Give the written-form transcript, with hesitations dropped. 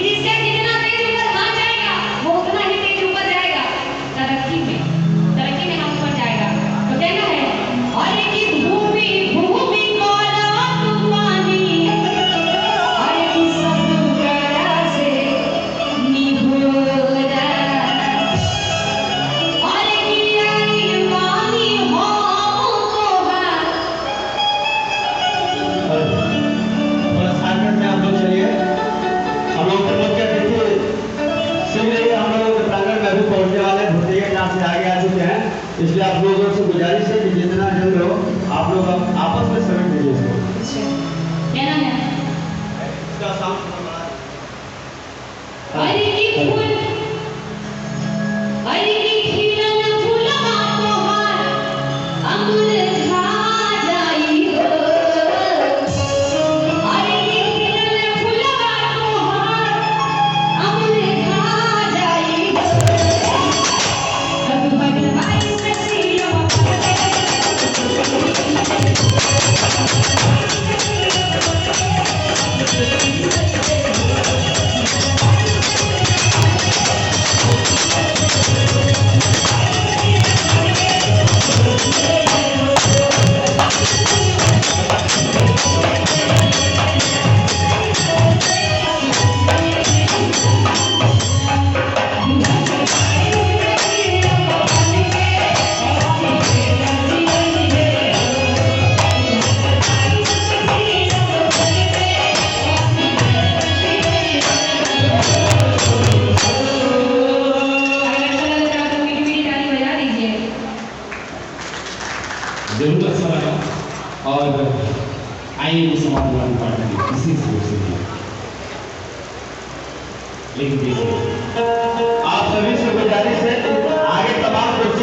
इससे जितना तेज ऊपर ना जाएगा वो उतना ही तेज ऊपर जाएगा। तरक्की में हम ऊपर जाएगा। तो कहना है अरे कि भूमि भूमि को रात पानी अरे कि सब करा से निभोरा अरे कि आई पानी हो तो बस 8 मिनट में आप लोग चलिए। हम लोग प्रमोद क्या देखिए सुन रही हम लोग प्रांगण में अभी पहुंचने वाले हैं। भूतिया क्लास से आगे आ चुके हैं, इसलिए आप लोगों से गुजारिश है कि जितना जल्द हो आप लोग आपस में समेट दीजिए इसको। कहना है इसका साउंड अरे की फूल अरे की खिलन फूलवा तोहार अंगूर खा जाई हो अरे की खिलन फूलवा तोहार अंगूर खा जाई हो कब भगवाई ससिया जरूर अच्छा लगा और आइए समाजवादी पार्टी किसी से लेकिन देखिए आप सभी से गुजारिश है